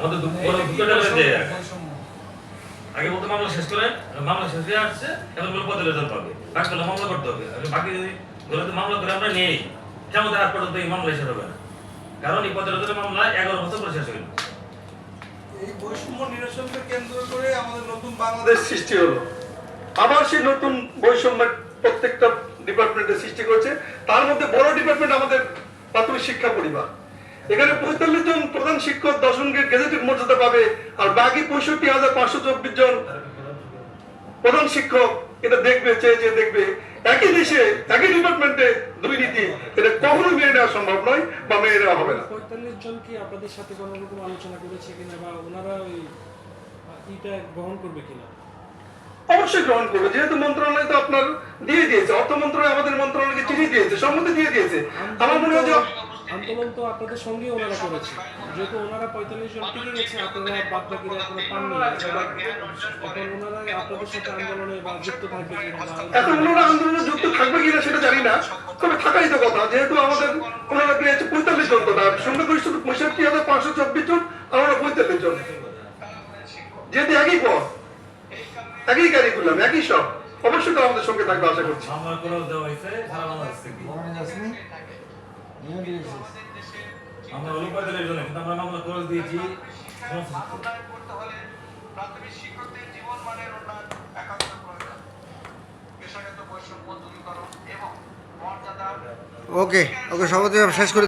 আমাদের দুটো আগে বলতে মামলা শেষ করে মামলা শেষ হয়ে আসছে এখন বলে পদের রেজাল্ট পাবে বাকি মামলা করতে হবে বাকি গুলোতে মামলা করে আমরা নেই কেমন আগ পর্যন্ত এই মামলা শেষ হবে না কারণ এই পদের রেজাল্টের মামলা 11 বছর পরে শেষ হইল। এই বৈষম্য নিরসনকে কেন্দ্র করে আমাদের নতুন বাংলাদেশ সৃষ্টি হলো। আবার সেই নতুন বৈষম্য প্রত্যেকটা ডিপার্টমেন্টে সৃষ্টি করেছে। তার মধ্যে বড় ডিপার্টমেন্ট আমাদের প্রাথমিক শিক্ষা পরিবার। এখানে 45 জন প্রধান শিক্ষক 10 জনকে গেজেটেড মর্যাদা পাবে আর বাকি 65,524 জন প্রধান শিক্ষক এটা দেখবে চেয়ে দেখবে। একই দেশে একই ডিপার্টমেন্টে দুর্নীতি এটা কখনোই মেনে নেওয়া সম্ভব নয় বা মেনে নেওয়া হবে না। 45 জন কি আপনাদের সাথে কোনো রকম আলোচনা করেছে কিনা বা ওনারা ওই এটা গ্রহণ করবে কিনা? অবশ্যই গ্রহণ করবে, যেহেতু মন্ত্রণালয় তো আপনার দিয়ে দিয়েছে, অর্থ মন্ত্রণালয় আমাদের মন্ত্রণালয়কে চিঠি দিয়েছে, সম্মতি দিয়ে দিয়েছে। আমার মনে হয় যে আন্দোলন তো আপনাদের সঙ্গে ওনারা করেছে, যেহেতু ওনারা 45 জন টিকে গেছে, আপনারা বাদ বাকিরা এখনো পাননি, এখন ওনারা আপনাদের সাথে আন্দোলনে বা যুক্ত থাকবে কিনা? এখন ওনারা আন্দোলনে যুক্ত থাকবে কিনা সেটা জানি না, তবে থাকাই তো কথা। যেহেতু আমাদের ওনারা পেয়েছে 45 জন, তো তার সংখ্যাগরিষ্ঠ 65,524 জন, আমরা 45 জন, যেহেতু একই পথ একই কারিকুলাম একই সব, অবশ্যই তো আমাদের সঙ্গে থাকবে আশা করছি। মামলা করে দেওয়া হয়েছে সারা বাংলাদেশ থেকে আমরা হলো 45 জন কিন্তু আমরা মামলা করে দিয়েছি প্রাথমিক শিক্ষকদের জীবন মানের উন্নয়ন একান্ত প্রয়োজন, পেশাগত বৈষম্য দূরীকরণ এবং মর্যাদার ওকে সভাপতি শেষ করে